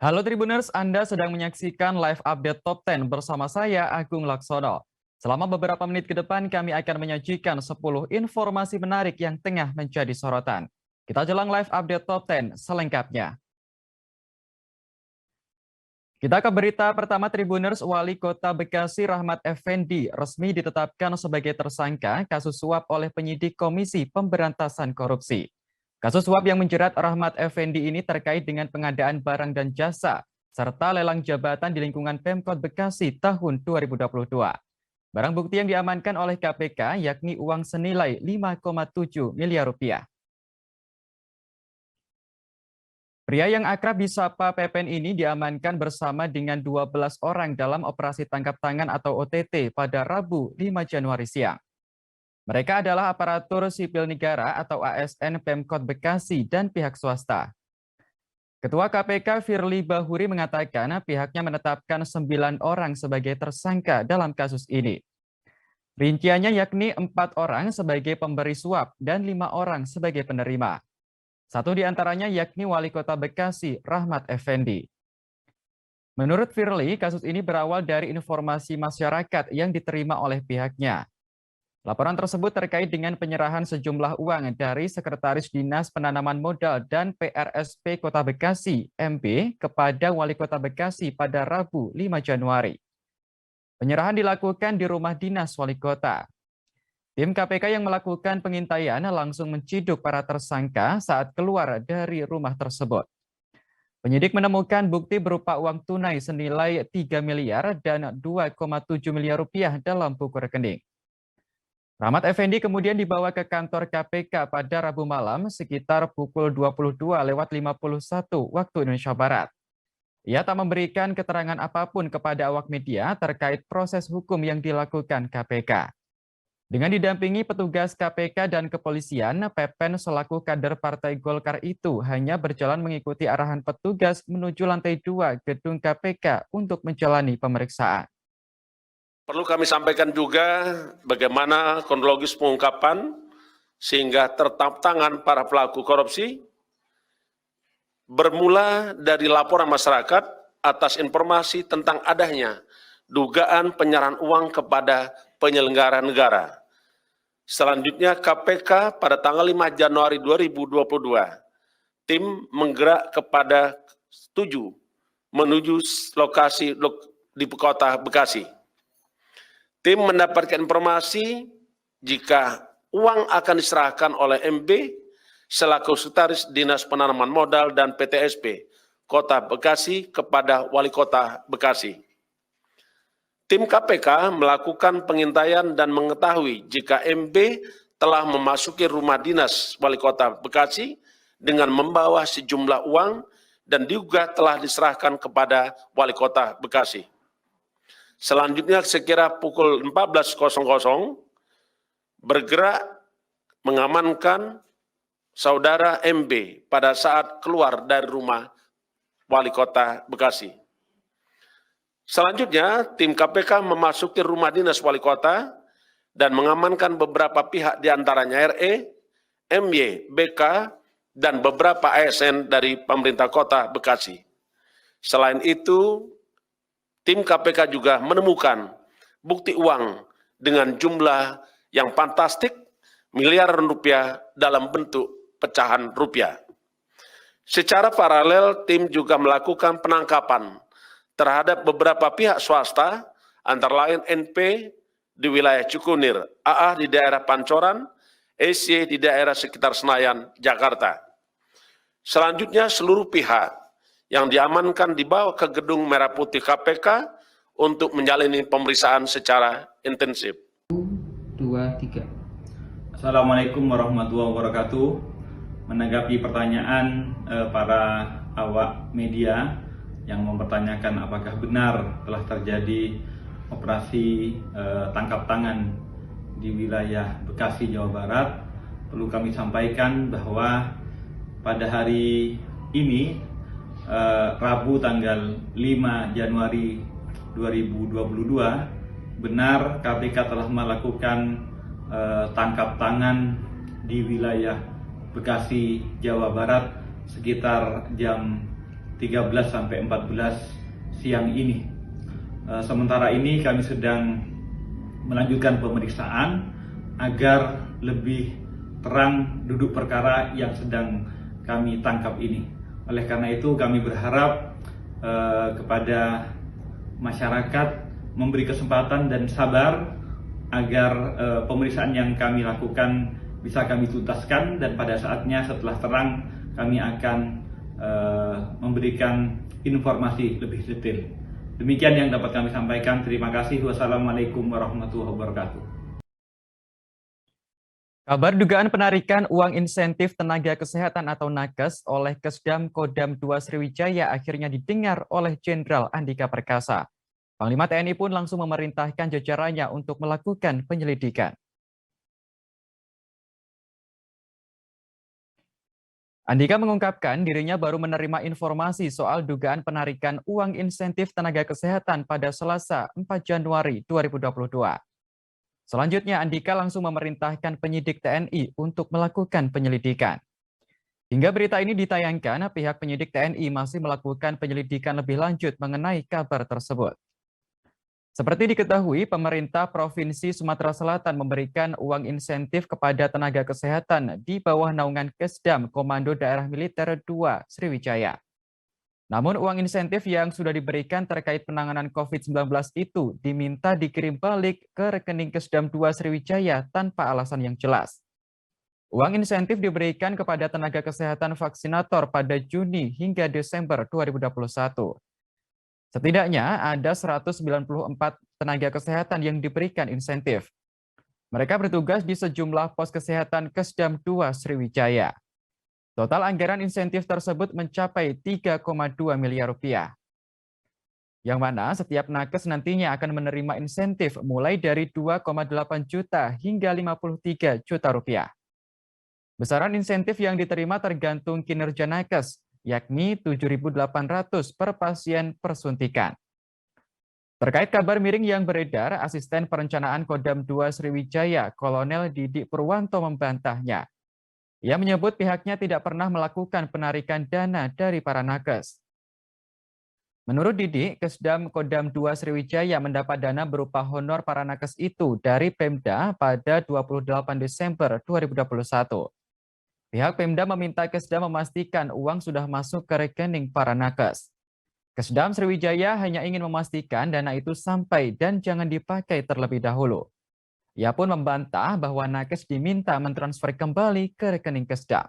Halo Tribuners, Anda sedang menyaksikan live update Top 10 bersama saya, Agung Laksono. Selama beberapa menit ke depan, kami akan menyajikan 10 informasi menarik yang tengah menjadi sorotan. Kita jelang live update Top 10 selengkapnya. Kita ke berita pertama Tribuners, Wali Kota Bekasi Rahmat Effendi resmi ditetapkan sebagai tersangka kasus suap oleh penyidik Komisi Pemberantasan Korupsi. Kasus suap yang menjerat Rahmat Effendi ini terkait dengan pengadaan barang dan jasa, serta lelang jabatan di lingkungan Pemkot Bekasi tahun 2022. Barang bukti yang diamankan oleh KPK yakni uang senilai 5,7 miliar rupiah. Pria yang akrab disapa Pepen ini diamankan bersama dengan 12 orang dalam operasi tangkap tangan atau OTT pada Rabu 5 Januari siang. Mereka adalah aparatur sipil negara atau ASN Pemkot Bekasi dan pihak swasta. Ketua KPK Firly Bahuri mengatakan pihaknya menetapkan 9 orang sebagai tersangka dalam kasus ini. Rinciannya yakni 4 orang sebagai pemberi suap dan 5 orang sebagai penerima. Satu di antaranya yakni Wali Kota Bekasi, Rahmat Effendi. Menurut Firly, kasus ini berawal dari informasi masyarakat yang diterima oleh pihaknya. Laporan tersebut terkait dengan penyerahan sejumlah uang dari Sekretaris Dinas Penanaman Modal dan PRSP Kota Bekasi, MB, kepada Wali Kota Bekasi pada Rabu 5 Januari. Penyerahan dilakukan di rumah dinas Wali Kota. Tim KPK yang melakukan pengintaian langsung menciduk para tersangka saat keluar dari rumah tersebut. Penyidik menemukan bukti berupa uang tunai senilai 3 miliar dan 2,7 miliar rupiah dalam buku rekening. Rahmat Effendi kemudian dibawa ke kantor KPK pada Rabu malam sekitar pukul 22.51 waktu Indonesia Barat. Ia tak memberikan keterangan apapun kepada awak media terkait proses hukum yang dilakukan KPK. Dengan didampingi petugas KPK dan kepolisian, Pepen selaku kader Partai Golkar itu hanya berjalan mengikuti arahan petugas menuju lantai 2 gedung KPK untuk menjalani pemeriksaan. Perlu kami sampaikan juga bagaimana kronologis pengungkapan sehingga tertangkap tangan para pelaku korupsi bermula dari laporan masyarakat atas informasi tentang adanya dugaan penyerahan uang kepada penyelenggara negara. Selanjutnya KPK pada tanggal 5 Januari 2022, tim menggerak kepada 7 menuju lokasi di kota Bekasi. Tim mendapatkan informasi jika uang akan diserahkan oleh MB selaku Sekretaris Dinas Penanaman Modal dan PTSP Kota Bekasi kepada Wali Kota Bekasi. Tim KPK melakukan pengintaian dan mengetahui jika MB telah memasuki rumah dinas Wali Kota Bekasi dengan membawa sejumlah uang dan juga telah diserahkan kepada Wali Kota Bekasi. Selanjutnya sekira pukul 14.00 bergerak mengamankan saudara MB pada saat keluar dari rumah Wali Kota Bekasi. Selanjutnya, tim KPK memasuki rumah dinas Wali Kota dan mengamankan beberapa pihak diantaranya RE, MY, BK, dan beberapa ASN dari pemerintah Kota Bekasi. Selain itu, tim KPK juga menemukan bukti uang dengan jumlah yang fantastik miliaran rupiah dalam bentuk pecahan rupiah. Secara paralel, tim juga melakukan penangkapan terhadap beberapa pihak swasta, antara lain NP di wilayah Cikunir, AA di daerah Pancoran, SY di daerah sekitar Senayan, Jakarta. Selanjutnya seluruh pihak yang diamankan dibawa ke gedung Merah Putih KPK untuk menjalani pemeriksaan secara intensif. 2, 3. Assalamualaikum warahmatullahi wabarakatuh. Menanggapi pertanyaan para awak media yang mempertanyakan apakah benar telah terjadi operasi tangkap tangan di wilayah Bekasi, Jawa Barat, perlu kami sampaikan bahwa pada hari ini, Rabu tanggal 5 Januari 2022, benar KPK telah melakukan tangkap tangan di wilayah Bekasi, Jawa Barat sekitar jam 13 sampai 14 siang ini. Sementara ini kami sedang melanjutkan pemeriksaan agar lebih terang duduk perkara yang sedang kami tangkap ini. Oleh karena itu kami berharap kepada masyarakat memberi kesempatan dan sabar agar pemeriksaan yang kami lakukan bisa kami tuntaskan, dan pada saatnya setelah terang kami akan memberikan informasi lebih detail. Demikian yang dapat kami sampaikan. Terima kasih. Wassalamualaikum warahmatullahi wabarakatuh. Kabar dugaan penarikan uang insentif tenaga kesehatan atau nakes oleh Kesdam Kodam 2 Sriwijaya akhirnya didengar oleh Jenderal Andika Perkasa. Panglima TNI pun langsung memerintahkan jajarannya untuk melakukan penyelidikan. Andika mengungkapkan dirinya baru menerima informasi soal dugaan penarikan uang insentif tenaga kesehatan pada Selasa 4 Januari 2022. Selanjutnya Andika langsung memerintahkan penyidik TNI untuk melakukan penyelidikan. Hingga berita ini ditayangkan, pihak penyidik TNI masih melakukan penyelidikan lebih lanjut mengenai kabar tersebut. Seperti diketahui, pemerintah Provinsi Sumatera Selatan memberikan uang insentif kepada tenaga kesehatan di bawah naungan Kesdam Komando Daerah Militer 2 Sriwijaya. Namun uang insentif yang sudah diberikan terkait penanganan COVID-19 itu diminta dikirim balik ke rekening Kesdam 2 Sriwijaya tanpa alasan yang jelas. Uang insentif diberikan kepada tenaga kesehatan vaksinator pada Juni hingga Desember 2021. Setidaknya ada 194 tenaga kesehatan yang diberikan insentif. Mereka bertugas di sejumlah pos kesehatan Kesdam 2 Sriwijaya. Total anggaran insentif tersebut mencapai 3,2 miliar rupiah. Yang mana setiap nakes nantinya akan menerima insentif mulai dari 2,8 juta hingga 53 juta rupiah. Besaran insentif yang diterima tergantung kinerja nakes, yakni 7.800 per pasien per suntikan. Terkait kabar miring yang beredar, Asisten Perencanaan Kodam 2 Sriwijaya, Kolonel Didik Purwanto membantahnya. Ia menyebut pihaknya tidak pernah melakukan penarikan dana dari para nakes. Menurut Didik, Kesdam Kodam 2 Sriwijaya mendapat dana berupa honor para nakes itu dari Pemda pada 28 Desember 2021. Pihak Pemda meminta Kesdam memastikan uang sudah masuk ke rekening para nakes. Kesdam Sriwijaya hanya ingin memastikan dana itu sampai dan jangan dipakai terlebih dahulu. Ia pun membantah bahwa nakes diminta mentransfer kembali ke rekening Kesdam.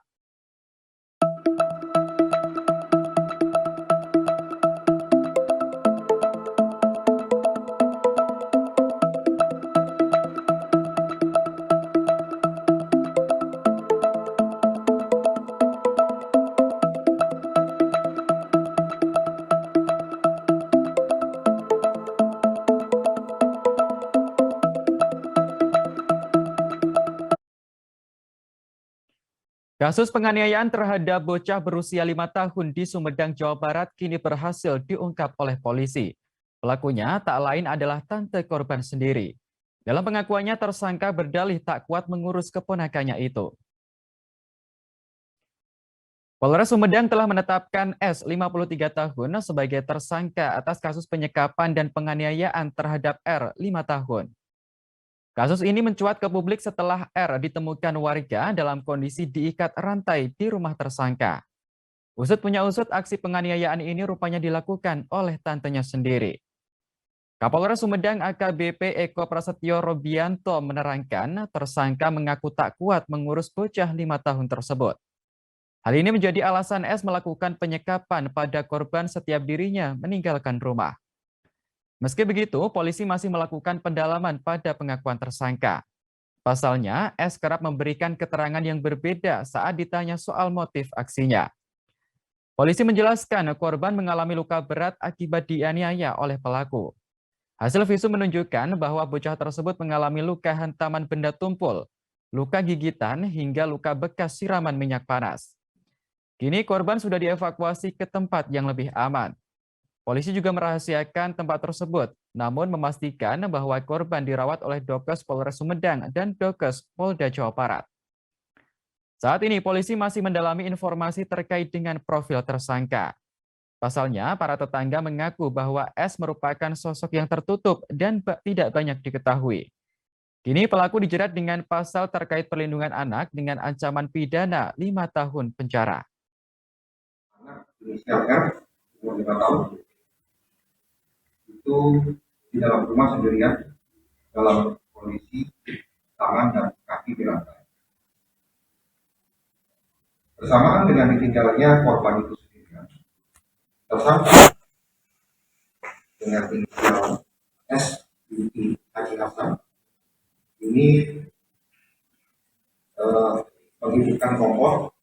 Kasus penganiayaan terhadap bocah berusia 5 tahun di Sumedang, Jawa Barat kini berhasil diungkap oleh polisi. Pelakunya tak lain adalah tante korban sendiri. Dalam pengakuannya, tersangka berdalih tak kuat mengurus keponakannya itu. Polres Sumedang telah menetapkan S, 53 tahun, sebagai tersangka atas kasus penyekapan dan penganiayaan terhadap R, 5 tahun. Kasus ini mencuat ke publik setelah R ditemukan warga dalam kondisi diikat rantai di rumah tersangka. Usut punya usut, aksi penganiayaan ini rupanya dilakukan oleh tantenya sendiri. Kapolres Sumedang AKBP Eko Prasetyo Robianto menerangkan tersangka mengaku tak kuat mengurus bocah 5 tahun tersebut. Hal ini menjadi alasan S melakukan penyekapan pada korban setiap dirinya meninggalkan rumah. Meski begitu, polisi masih melakukan pendalaman pada pengakuan tersangka. Pasalnya, S kerap memberikan keterangan yang berbeda saat ditanya soal motif aksinya. Polisi menjelaskan korban mengalami luka berat akibat dianiaya oleh pelaku. Hasil visum menunjukkan bahwa bocah tersebut mengalami luka hantaman benda tumpul, luka gigitan, hingga luka bekas siraman minyak panas. Kini korban sudah dievakuasi ke tempat yang lebih aman. Polisi juga merahasiakan tempat tersebut, namun memastikan bahwa korban dirawat oleh Dokes Polres Sumedang dan Dokes Polda Jawa Barat. Saat ini polisi masih mendalami informasi terkait dengan profil tersangka. Pasalnya, para tetangga mengaku bahwa S merupakan sosok yang tertutup dan tidak banyak diketahui. Kini pelaku dijerat dengan pasal terkait perlindungan anak dengan ancaman pidana 5 tahun penjara. Anak inisial R umur 5 tahun itu di dalam rumah sendirian dalam kondisi tangan dan kaki di lantai. Bersamaan dengan ditinggalnya korban itu sendirian, tersangka dengan inisial S binti Haji Hasan ini menghidupkan kompor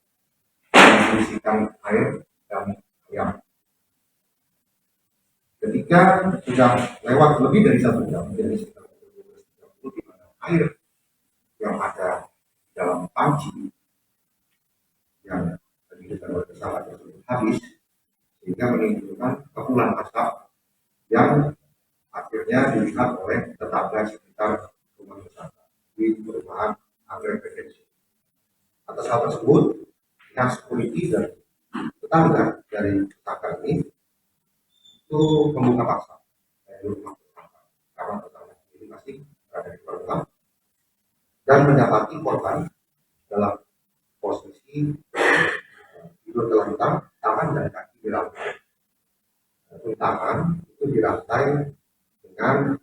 dan mengisikan air dan ayam. Ketika sudah lewat lebih dari 1 jam, jadi sekitar 12.30, di mana air yang ada dalam panci yang dihidupkan oleh tersangka tersebut habis, sehingga menimbulkan kepulan asap yang akhirnya dilihat oleh tetangga sekitar rumah tersangka di perumahan Anggrek Regensi. Atas hal tersebut, pihak security dan tetangga dari tersangka ini itu membuka paksa dari rumah tersangka karena tersangka sendiri masih berada di luar rumah dan mendapati korban dalam posisi tidur terlentang, tangan dan kaki di lantai. Tangan itu di lantai dengan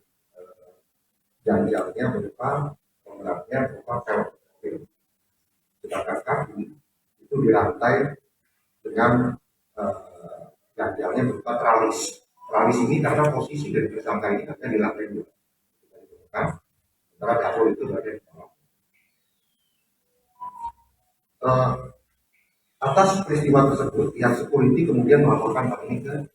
janjalnya berupa penggeraknya berupa velg, sedangkan kaki itu di lantai dengan janjalnya berupa teralis. Teralis ini karena posisi dari tersangka ini ada di lantai 2, sementara dapur itu berada di bawah. Atas peristiwa tersebut, pihak security kemudian melaporkan hal ini ke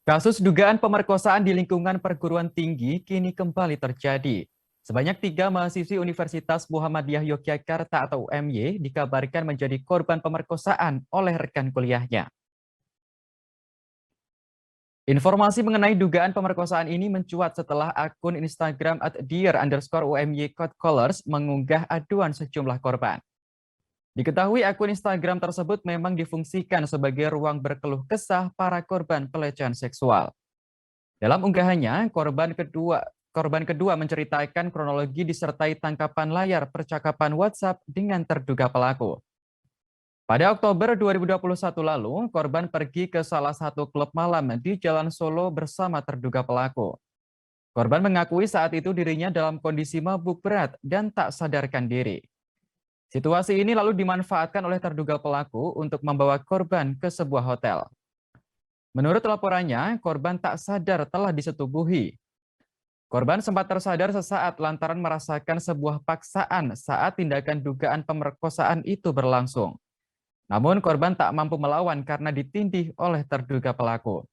Kasus dugaan pemerkosaan di lingkungan perguruan tinggi kini kembali terjadi. Sebanyak 3 mahasiswi Universitas Muhammadiyah Yogyakarta atau UMY dikabarkan menjadi korban pemerkosaan oleh rekan kuliahnya. Informasi mengenai dugaan pemerkosaan ini mencuat setelah akun Instagram @dear_UMY_colors mengunggah aduan sejumlah korban. Diketahui akun Instagram tersebut memang difungsikan sebagai ruang berkeluh kesah para korban pelecehan seksual. Dalam unggahannya, korban kedua menceritakan kronologi disertai tangkapan layar percakapan WhatsApp dengan terduga pelaku. Pada Oktober 2021 lalu, korban pergi ke salah satu klub malam di Jalan Solo bersama terduga pelaku. Korban mengakui saat itu dirinya dalam kondisi mabuk berat dan tak sadarkan diri. Situasi ini lalu dimanfaatkan oleh terduga pelaku untuk membawa korban ke sebuah hotel. Menurut laporannya, korban tak sadar telah disetubuhi. Korban sempat tersadar sesaat lantaran merasakan sebuah paksaan saat tindakan dugaan pemerkosaan itu berlangsung. Namun korban tak mampu melawan karena ditindih oleh terduga pelaku.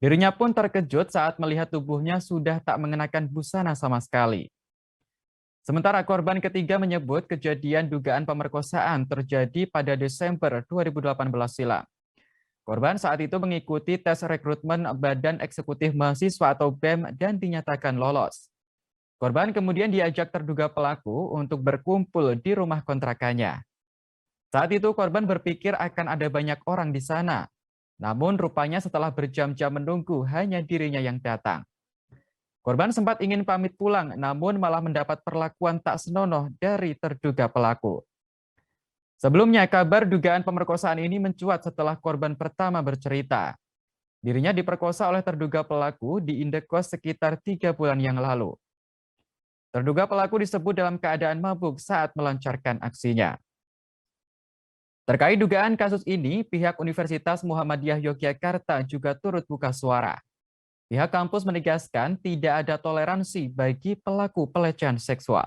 Dirinya pun terkejut saat melihat tubuhnya sudah tak mengenakan busana sama sekali. Sementara korban ketiga menyebut kejadian dugaan pemerkosaan terjadi pada Desember 2018 silam. Korban saat itu mengikuti tes rekrutmen Badan Eksekutif Mahasiswa atau BEM dan dinyatakan lolos. Korban kemudian diajak terduga pelaku untuk berkumpul di rumah kontrakannya. Saat itu korban berpikir akan ada banyak orang di sana. Namun rupanya setelah berjam-jam menunggu hanya dirinya yang datang. Korban sempat ingin pamit pulang, namun malah mendapat perlakuan tak senonoh dari terduga pelaku. Sebelumnya, kabar dugaan pemerkosaan ini mencuat setelah korban pertama bercerita. Dirinya diperkosa oleh terduga pelaku di Indekos sekitar 3 bulan yang lalu. Terduga pelaku disebut dalam keadaan mabuk saat melancarkan aksinya. Terkait dugaan kasus ini, pihak Universitas Muhammadiyah Yogyakarta juga turut buka suara. Pihak kampus menegaskan tidak ada toleransi bagi pelaku pelecehan seksual.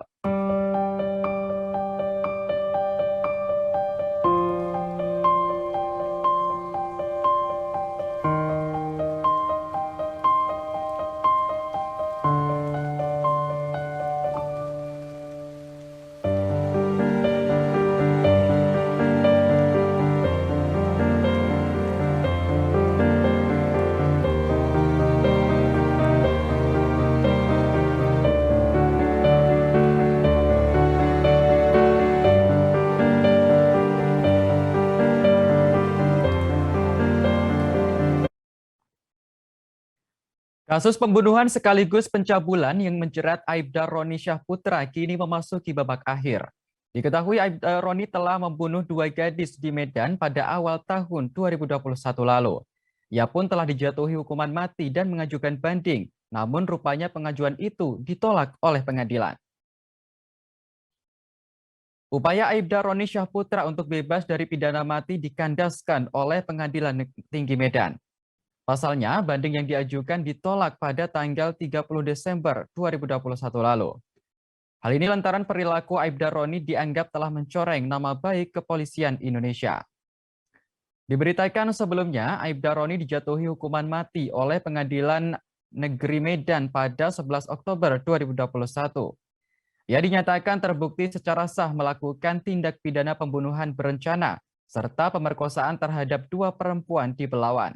Kasus pembunuhan sekaligus pencabulan yang menjerat Aibda Roni Syahputra kini memasuki babak akhir. Diketahui Aibda Roni telah membunuh 2 gadis di Medan pada awal tahun 2021 lalu. Ia pun telah dijatuhi hukuman mati dan mengajukan banding, namun rupanya pengajuan itu ditolak oleh pengadilan. Upaya Aibda Roni Syahputra untuk bebas dari pidana mati dikandaskan oleh Pengadilan Tinggi Medan. Pasalnya, banding yang diajukan ditolak pada tanggal 30 Desember 2021 lalu. Hal ini lantaran perilaku Aibda Roni dianggap telah mencoreng nama baik kepolisian Indonesia. Diberitakan sebelumnya, Aibda Roni dijatuhi hukuman mati oleh Pengadilan Negeri Medan pada 11 Oktober 2021. Ia dinyatakan terbukti secara sah melakukan tindak pidana pembunuhan berencana serta pemerkosaan terhadap 2 perempuan di Belawan.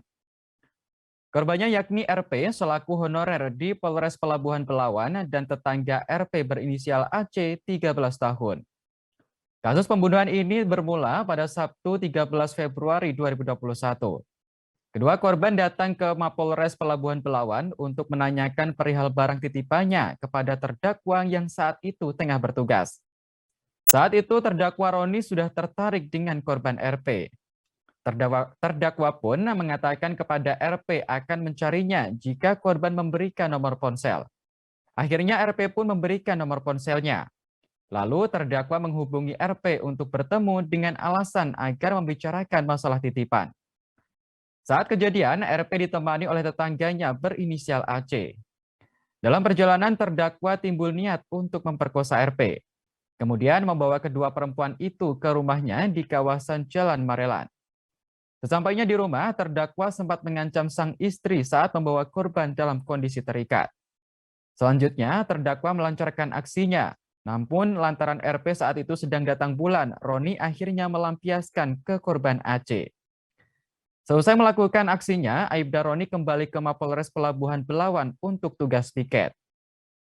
Korbannya yakni RP selaku honorer di Polres Pelabuhan Belawan dan tetangga RP berinisial AC 13 tahun. Kasus pembunuhan ini bermula pada Sabtu 13 Februari 2021. Kedua korban datang ke Mapolres Pelabuhan Belawan untuk menanyakan perihal barang titipannya kepada terdakwa yang saat itu tengah bertugas. Saat itu terdakwa Roni sudah tertarik dengan korban RP. Terdakwa pun mengatakan kepada RP akan mencarinya jika korban memberikan nomor ponsel. Akhirnya RP pun memberikan nomor ponselnya. Lalu terdakwa menghubungi RP untuk bertemu dengan alasan agar membicarakan masalah titipan. Saat kejadian, RP ditemani oleh tetangganya berinisial AC. Dalam perjalanan terdakwa timbul niat untuk memperkosa RP. Kemudian membawa kedua perempuan itu ke rumahnya di kawasan Jalan Marelan. Sesampainya di rumah, terdakwa sempat mengancam sang istri saat membawa korban dalam kondisi terikat. Selanjutnya, terdakwa melancarkan aksinya. Namun, lantaran RP saat itu sedang datang bulan, Roni akhirnya melampiaskan ke korban AC. Selesai melakukan aksinya, Aibda Roni kembali ke Mapolres Pelabuhan Belawan untuk tugas piket.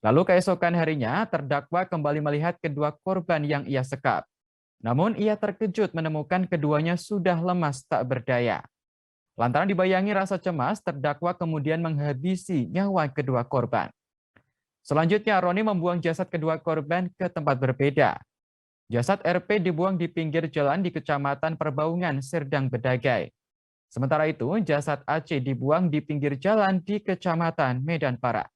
Lalu keesokan harinya, terdakwa kembali melihat kedua korban yang ia sekap. Namun ia terkejut menemukan keduanya sudah lemas tak berdaya. Lantaran dibayangi rasa cemas, terdakwa kemudian menghabisi nyawa kedua korban. Selanjutnya, Roni membuang jasad kedua korban ke tempat berbeda. Jasad RP dibuang di pinggir jalan di Kecamatan Perbaungan, Serdang Bedagai. Sementara itu, jasad AC dibuang di pinggir jalan di Kecamatan Medan Parak.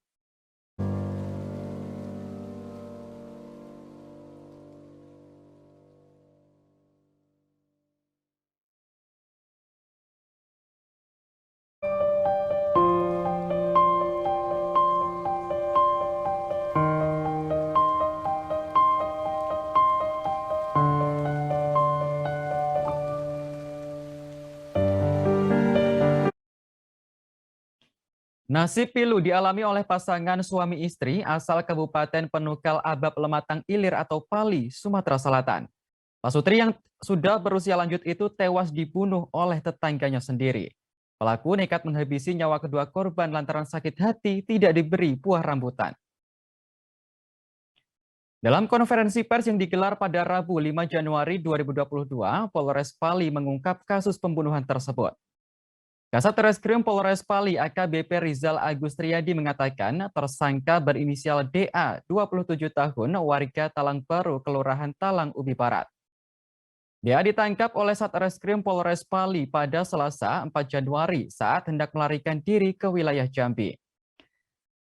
Nasib pilu dialami oleh pasangan suami istri asal Kabupaten Penukal Abab Lematang Ilir atau Pali, Sumatera Selatan. Pasutri yang sudah berusia lanjut itu tewas dibunuh oleh tetangganya sendiri. Pelaku nekat menghabisi nyawa kedua korban lantaran sakit hati tidak diberi buah rambutan. Dalam konferensi pers yang digelar pada Rabu 5 Januari 2022, Polres Pali mengungkap kasus pembunuhan tersebut. Kasat Reskrim Polres Pali AKBP Rizal Agustriadi mengatakan tersangka berinisial DA, 27 tahun, warga Talang Baru, Kelurahan Talang, Ubi Barat. DA ditangkap oleh Satreskrim Polres Pali pada Selasa 4 Januari saat hendak melarikan diri ke wilayah Jambi.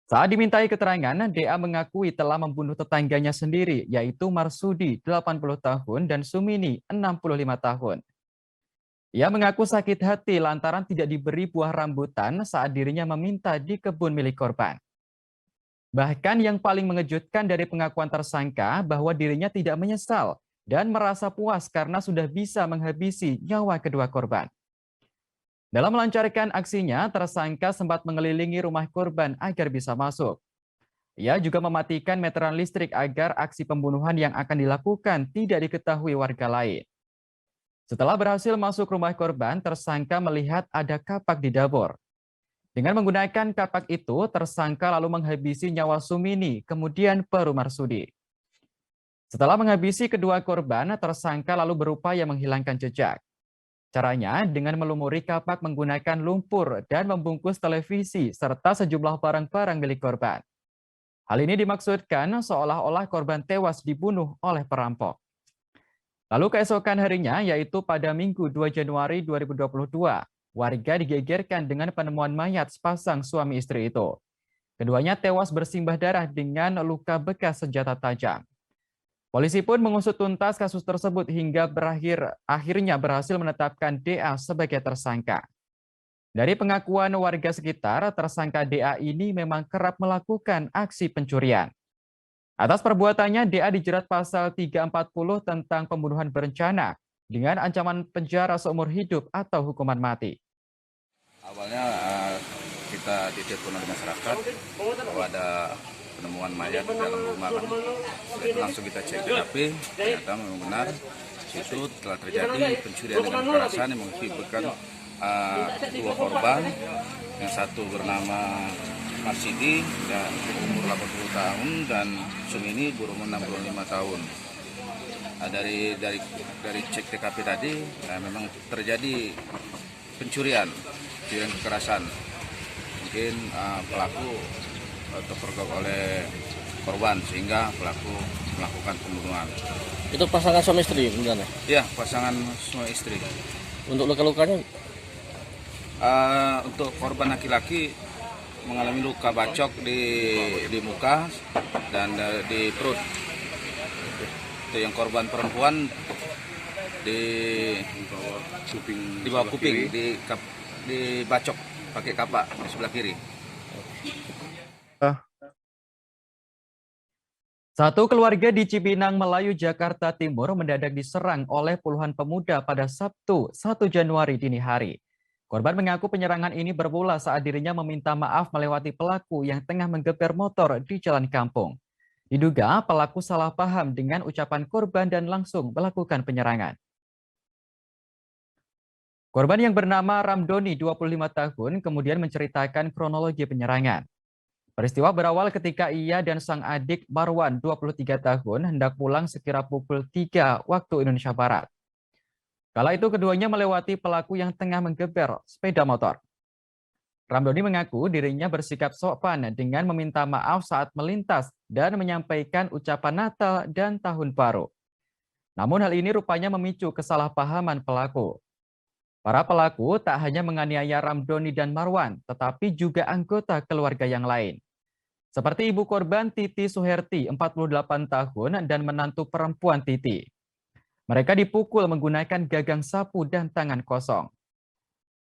Saat dimintai keterangan, DA mengakui telah membunuh tetangganya sendiri, yaitu Marsudi, 80 tahun, dan Sumini, 65 tahun. Ia mengaku sakit hati lantaran tidak diberi buah rambutan saat dirinya meminta di kebun milik korban. Bahkan yang paling mengejutkan dari pengakuan tersangka bahwa dirinya tidak menyesal dan merasa puas karena sudah bisa menghabisi nyawa kedua korban. Dalam melancarkan aksinya, tersangka sempat mengelilingi rumah korban agar bisa masuk. Ia juga mematikan meteran listrik agar aksi pembunuhan yang akan dilakukan tidak diketahui warga lain. Setelah berhasil masuk rumah korban, tersangka melihat ada kapak di dapur. Dengan menggunakan kapak itu, tersangka lalu menghabisi nyawa Sumini, kemudian baru Marsudi. Setelah menghabisi kedua korban, tersangka lalu berupaya menghilangkan jejak. Caranya dengan melumuri kapak menggunakan lumpur dan membungkus televisi serta sejumlah barang-barang milik korban. Hal ini dimaksudkan seolah-olah korban tewas dibunuh oleh perampok. Lalu keesokan harinya, yaitu pada Minggu 2 Januari 2022, warga digegerkan dengan penemuan mayat sepasang suami istri itu. Keduanya tewas bersimbah darah dengan luka bekas senjata tajam. Polisi pun mengusut tuntas kasus tersebut hingga akhirnya berhasil menetapkan DA sebagai tersangka. Dari pengakuan warga sekitar, tersangka DA ini memang kerap melakukan aksi pencurian. Atas perbuatannya, DA dijerat pasal 340 tentang pembunuhan berencana dengan ancaman penjara seumur hidup atau hukuman mati. Awalnya kita ditelepon oleh masyarakat bahwa ada penemuan mayat di dalam rumah. Itu langsung kita cek TKP, ternyata memang benar. Situ telah terjadi pencurian dengan kekerasan yang mengakibatkan dua korban. Yang satu bernama Marsidi dan umur 80 tahun dan Sumini berumur 65 tahun. Dari cek TKP tadi memang terjadi pencurian kekerasan. Mungkin pelaku terpergok oleh korban sehingga pelaku melakukan pembunuhan. Itu pasangan suami istri benar? Ya, pasangan suami istri. Untuk luka-lukanya? Untuk korban laki-laki mengalami luka bacok di muka dan di perut. Itu yang korban perempuan di bawah kuping, dibacok pakai kapak di sebelah kiri. Satu keluarga di Cipinang, Melayu, Jakarta Timur mendadak diserang oleh puluhan pemuda pada Sabtu 1 Januari dini hari. Korban mengaku penyerangan ini bermula saat dirinya meminta maaf melewati pelaku yang tengah menggeber motor di jalan kampung. Diduga pelaku salah paham dengan ucapan korban dan langsung melakukan penyerangan. Korban yang bernama Ramdoni, 25 tahun, kemudian menceritakan kronologi penyerangan. Peristiwa berawal ketika ia dan sang adik Marwan, 23 tahun, hendak pulang sekira pukul 3 waktu Indonesia Barat. Kala itu keduanya melewati pelaku yang tengah menggeber sepeda motor. Ramdoni mengaku dirinya bersikap sopan dengan meminta maaf saat melintas dan menyampaikan ucapan Natal dan Tahun Baru. Namun hal ini rupanya memicu kesalahpahaman pelaku. Para pelaku tak hanya menganiaya Ramdoni dan Marwan, tetapi juga anggota keluarga yang lain. Seperti ibu korban Titi Suherti, 48 tahun, dan menantu perempuan Titi. Mereka dipukul menggunakan gagang sapu dan tangan kosong.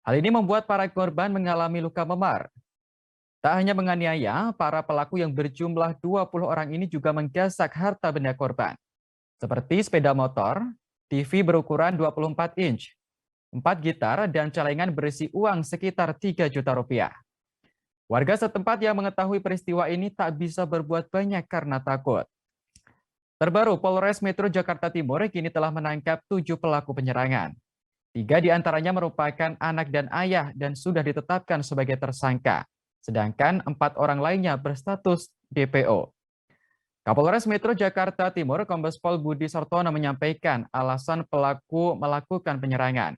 Hal ini membuat para korban mengalami luka memar. Tak hanya menganiaya, para pelaku yang berjumlah 20 orang ini juga menggasak harta benda korban. Seperti sepeda motor, TV berukuran 24 inch, 4 gitar, dan celengan berisi uang sekitar 3 juta rupiah. Warga setempat yang mengetahui peristiwa ini tak bisa berbuat banyak karena takut. Terbaru, Polres Metro Jakarta Timur kini telah menangkap 7 pelaku penyerangan. 3 diantaranya merupakan anak dan ayah dan sudah ditetapkan sebagai tersangka, sedangkan 4 orang lainnya berstatus DPO. Kapolres Metro Jakarta Timur, Kombes Pol Budi Sartono menyampaikan alasan pelaku melakukan penyerangan.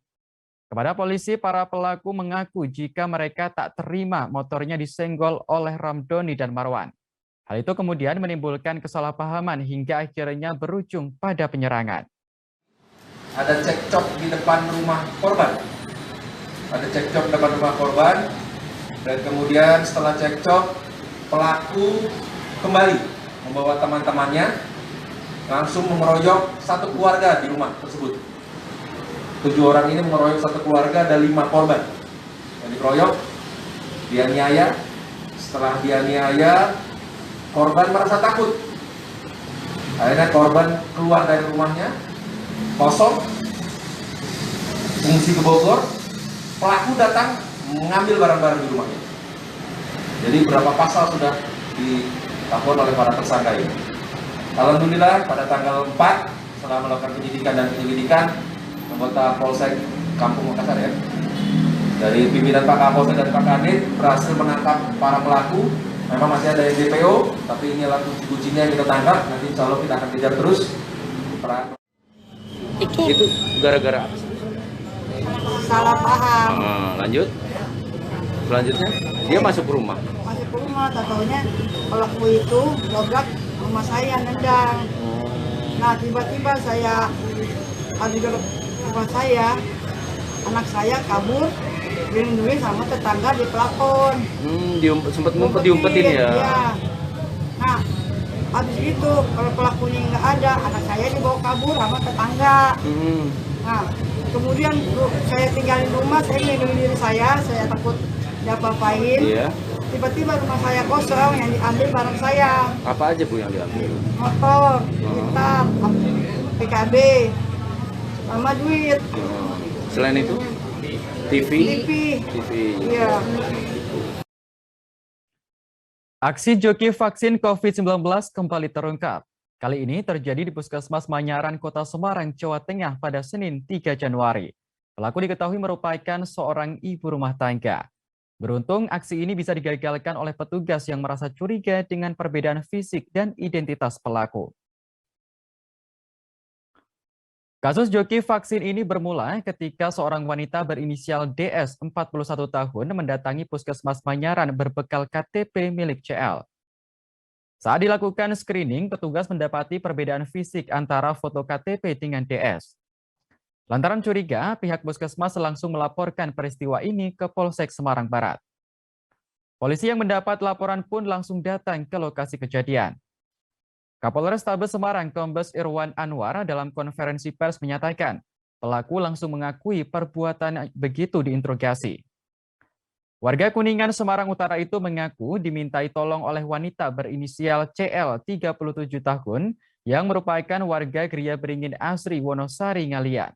Kepada polisi, para pelaku mengaku jika mereka tak terima motornya disenggol oleh Ramdoni dan Marwan. Hal itu kemudian menimbulkan kesalahpahaman hingga akhirnya berujung pada penyerangan. Ada cekcok di depan rumah korban. Dan kemudian setelah cekcok, pelaku kembali membawa teman-temannya langsung mengeroyok satu keluarga di rumah tersebut. 7 orang ini mengeroyok satu keluarga, ada 5 korban yang dikeroyok, dianiaya. Setelah dianiaya, korban merasa takut. Akhirnya korban keluar dari rumahnya, kosong, mengungsi ke Bogor. Pelaku datang mengambil barang-barang di rumahnya. Jadi berapa pasal sudah dilapor oleh para tersangka ini. Alhamdulillah pada tanggal 4 setelah melakukan penyidikan dan penyelidikan, anggota Polsek Kampung Makassar ya, dari pimpinan Pak Kapolsek dan Pak Kadit berhasil menangkap para pelaku. Memang masih ada yang DPO, tapi inilah kunci-kuncinya yang kita tangkap. Nanti insya Allah kita akan kejar terus. Itu gara-gara apa? salah paham. Lanjut. Selanjutnya dia masuk ke rumah. Masuk ke rumah, taunya pelaku itu dobrak rumah saya, nendang. Nah, tiba-tiba saya habis dobrak rumah saya, anak saya kabur, dilindungi sama tetangga di plafon. Sempat diumpetin ya. Iya. Nah, habis itu kalau pelakunya nggak ada, anak saya dibawa kabur sama tetangga. Nah, kemudian saya tinggalin rumah, saya melindungi diri saya takut diapa-apain. Iya. Tiba-tiba rumah saya kosong, yang diambil barang saya. Apa aja Bu yang diambil? Motor, gitar, PKB, sama duit. Selain itu? TV. Iya. Aksi joki vaksin COVID-19 kembali terungkap. Kali ini terjadi di Puskesmas Manyaran, Kota Semarang, Jawa Tengah pada Senin 3 Januari. Pelaku diketahui merupakan seorang ibu rumah tangga. Beruntung aksi ini bisa digagalkan oleh petugas yang merasa curiga dengan perbedaan fisik dan identitas pelaku. Kasus joki vaksin ini bermula ketika seorang wanita berinisial DS 41 tahun mendatangi Puskesmas Manyaran berbekal KTP milik CL. Saat dilakukan screening, petugas mendapati perbedaan fisik antara foto KTP dengan DS. Lantaran curiga, pihak puskesmas langsung melaporkan peristiwa ini ke Polsek Semarang Barat. Polisi yang mendapat laporan pun langsung datang ke lokasi kejadian. Kapolres Tabes Semarang, Kombes Irwan Anwar dalam konferensi pers menyatakan, pelaku langsung mengakui perbuatan begitu diinterogasi. Warga Kuningan, Semarang Utara itu mengaku dimintai tolong oleh wanita berinisial CL 37 tahun yang merupakan warga Gria Beringin Asri, Wonosari, Ngalian.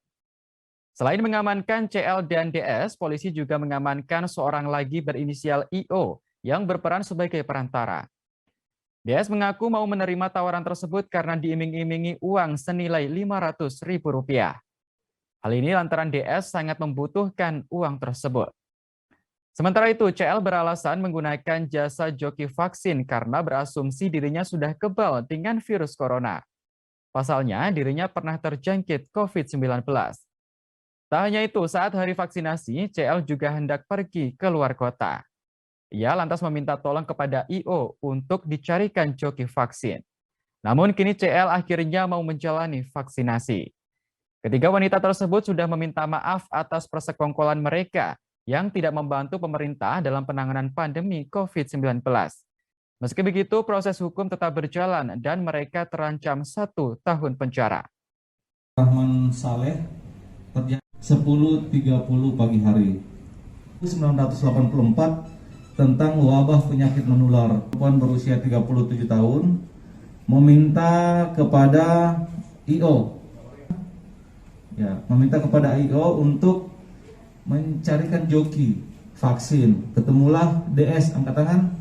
Selain mengamankan CL dan DS, polisi juga mengamankan seorang lagi berinisial IO yang berperan sebagai perantara. DS mengaku mau menerima tawaran tersebut karena diiming-imingi uang senilai Rp500.000. Hal ini lantaran DS sangat membutuhkan uang tersebut. Sementara itu, CL beralasan menggunakan jasa joki vaksin karena berasumsi dirinya sudah kebal dengan virus corona. Pasalnya, dirinya pernah terjangkit COVID-19. Tak hanya itu, saat hari vaksinasi, CL juga hendak pergi ke luar kota. Ia lantas meminta tolong kepada IO untuk dicarikan joki vaksin. Namun kini CL akhirnya mau menjalani vaksinasi. Ketiga wanita tersebut sudah meminta maaf atas persekongkolan mereka yang tidak membantu pemerintah dalam penanganan pandemi COVID-19. Meski begitu, proses hukum tetap berjalan dan mereka terancam 1 tahun penjara. Rahman Saleh terjadi 10.30 pagi hari 1984 tentang wabah penyakit menular. Perempuan berusia 37 tahun meminta kepada IO untuk mencarikan joki vaksin. Ketemulah DS angkat tangan,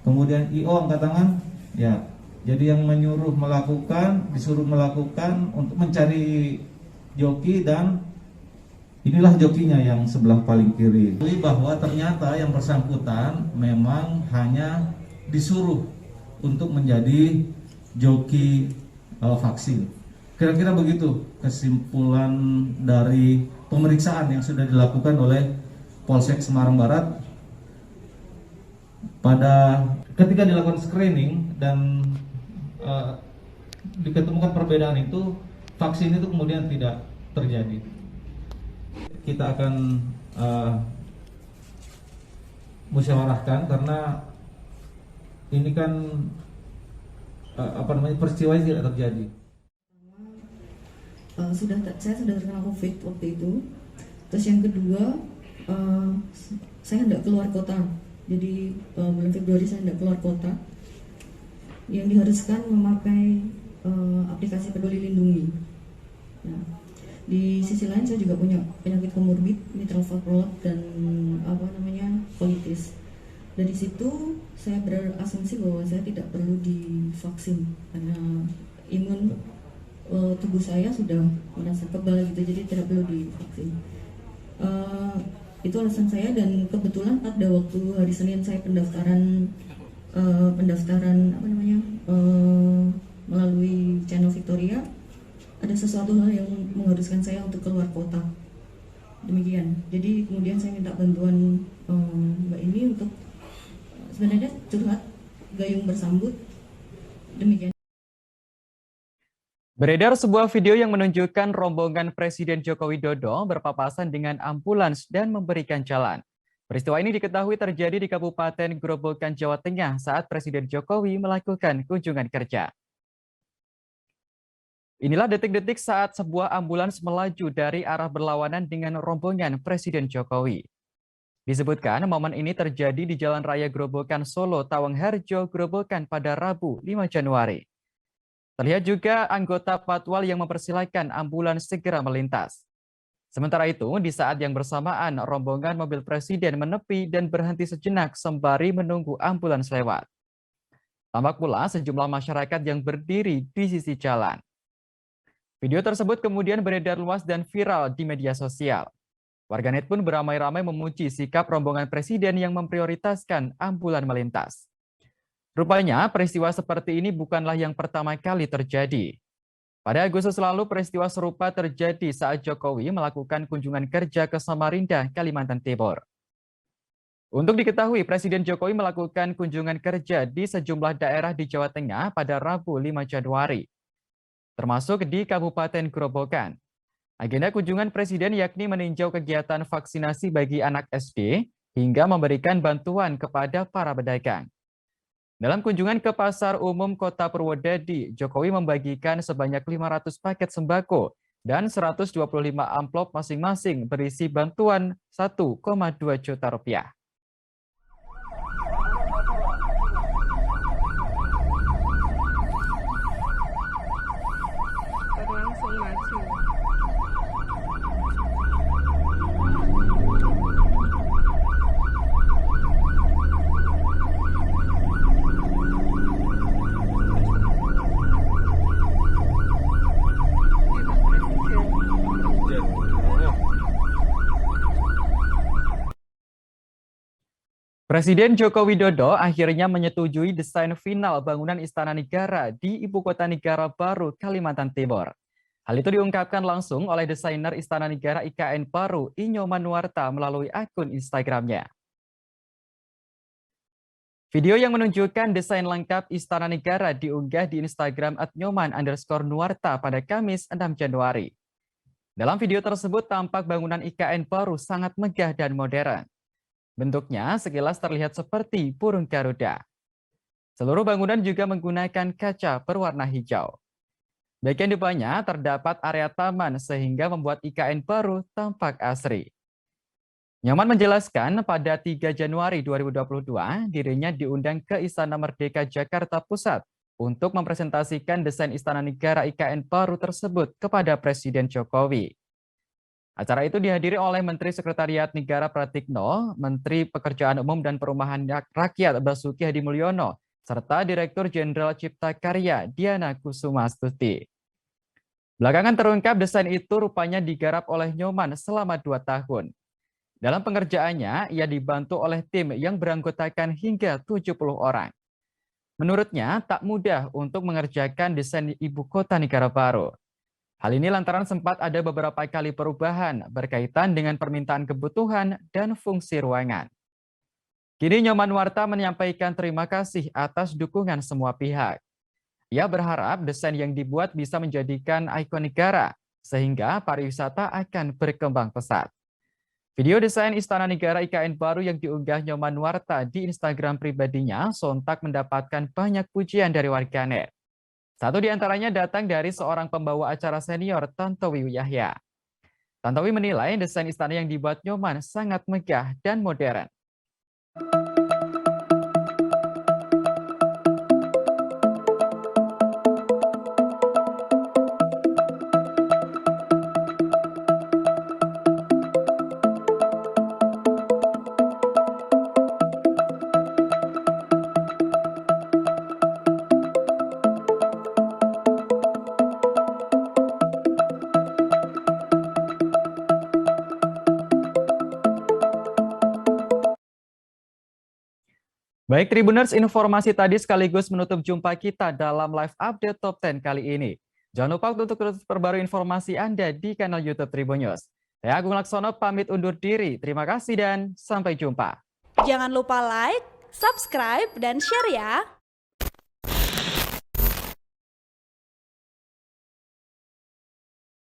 kemudian IO angkat tangan. Ya, jadi yang disuruh melakukan untuk mencari joki, dan inilah jokinya yang sebelah paling kiri. Bahwa ternyata yang bersangkutan memang hanya disuruh untuk menjadi joki vaksin. Kira-kira begitu kesimpulan dari pemeriksaan yang sudah dilakukan oleh Polsek Semarang Barat. Ketika dilakukan screening dan diketemukan perbedaan itu, vaksin itu kemudian tidak terjadi. Kita akan musyawarahkan karena ini kan peristiwa ini tidak terjadi. Saya sudah terkena COVID waktu itu. Terus yang kedua, saya hendak keluar kota. Jadi bulan Februari saya hendak keluar kota. Yang diharuskan memakai aplikasi Peduli Lindungi. Nah, di sisi lain saya juga punya penyakit komorbid, mitral valve dan colitis. Dari situ saya berasumsi bahwa saya tidak perlu divaksin karena imun tubuh saya sudah merasa kebal gitu, jadi tidak perlu divaksin. Itu alasan saya, dan kebetulan pada waktu hari Senin saya pendaftaran melalui channel Victoria, ada sesuatu hal yang mengharuskan saya untuk keluar kota. Nah, di situ saya berpikir, oh, ini kayaknya memang harus divaksin. Jadi saya langsung melakukan screening, dan kebetulan pada waktu hari Senin saya pendaftaran melalui channel Victoria, ada sesuatu hal yang mengharuskan saya untuk keluar kota. Demikian. Jadi kemudian saya minta bantuan Mbak ini untuk sebenarnya curhat, gayung bersambut. Demikian. Beredar sebuah video yang menunjukkan rombongan Presiden Joko Widodo berpapasan dengan ambulans dan memberikan jalan. Peristiwa ini diketahui terjadi di Kabupaten Grobogan, Jawa Tengah saat Presiden Jokowi melakukan kunjungan kerja. Inilah detik-detik saat sebuah ambulans melaju dari arah berlawanan dengan rombongan Presiden Jokowi. Disebutkan momen ini terjadi di Jalan Raya Grobogan Solo, Tawangharjo, Grobogan pada Rabu 5 Januari. Terlihat juga anggota patwal yang mempersilahkan ambulans segera melintas. Sementara itu, di saat yang bersamaan, rombongan mobil Presiden menepi dan berhenti sejenak sembari menunggu ambulans lewat. Tampak pula sejumlah masyarakat yang berdiri di sisi jalan. Video tersebut kemudian beredar luas dan viral di media sosial. Warganet pun beramai-ramai memuji sikap rombongan Presiden yang memprioritaskan ambulans melintas. Rupanya peristiwa seperti ini bukanlah yang pertama kali terjadi. Pada Agustus lalu peristiwa serupa terjadi saat Jokowi melakukan kunjungan kerja ke Samarinda, Kalimantan Timur. Untuk diketahui, Presiden Jokowi melakukan kunjungan kerja di sejumlah daerah di Jawa Tengah pada Rabu 5 Januari. Termasuk di Kabupaten Grobogan. Agenda kunjungan Presiden yakni meninjau kegiatan vaksinasi bagi anak SD hingga memberikan bantuan kepada para pedagang. Dalam kunjungan ke Pasar Umum Kota Purwodadi, Jokowi membagikan sebanyak 500 paket sembako dan 125 amplop masing-masing berisi bantuan 1,2 juta rupiah. Langsung maju. Presiden Joko Widodo akhirnya menyetujui desain final bangunan Istana Negara di Ibu Kota Negara Baru, Kalimantan Timur. Hal itu diungkapkan langsung oleh desainer Istana Negara IKN Baru, Inyoman Nuarta melalui akun Instagramnya. Video yang menunjukkan desain lengkap Istana Negara diunggah di Instagram @nyoman_nuarta pada Kamis 6 Januari. Dalam video tersebut tampak bangunan IKN Baru sangat megah dan modern. Bentuknya sekilas terlihat seperti burung Garuda. Seluruh bangunan juga menggunakan kaca berwarna hijau. Bagian depannya terdapat area taman sehingga membuat IKN Baru tampak asri. Nyoman menjelaskan pada 3 Januari 2022 dirinya diundang ke Istana Merdeka Jakarta Pusat untuk mempresentasikan desain Istana Negara IKN Baru tersebut kepada Presiden Jokowi. Acara itu dihadiri oleh Menteri Sekretariat Negara Pratikno, Menteri Pekerjaan Umum dan Perumahan Rakyat Basuki Hadi Mulyono, serta Direktur Jenderal Cipta Karya Diana Kusumastuti. Belakangan terungkap desain itu rupanya digarap oleh Nyoman selama 2 tahun. Dalam pengerjaannya, ia dibantu oleh tim yang beranggotakan hingga 70 orang. Menurutnya, tak mudah untuk mengerjakan desain Ibu Kota Negara Baru. Hal ini lantaran sempat ada beberapa kali perubahan berkaitan dengan permintaan kebutuhan dan fungsi ruangan. Kini Nyoman Nuarta menyampaikan terima kasih atas dukungan semua pihak. Ia berharap desain yang dibuat bisa menjadikan ikon negara, sehingga pariwisata akan berkembang pesat. Video desain Istana Negara IKN Baru yang diunggah Nyoman Nuarta di Instagram pribadinya sontak mendapatkan banyak pujian dari warganet. Satu di antaranya datang dari seorang pembawa acara senior, Tantowi Yahya. Tantowi menilai desain istana yang dibuat Nyoman sangat megah dan modern. Baik Tribuners, informasi tadi sekaligus menutup jumpa kita dalam live update Top 10 kali ini. Jangan lupa untuk terus perbarui informasi Anda di kanal YouTube Tribun News. Saya Agung Laksono pamit undur diri. Terima kasih dan sampai jumpa. Jangan lupa like, subscribe, dan share ya.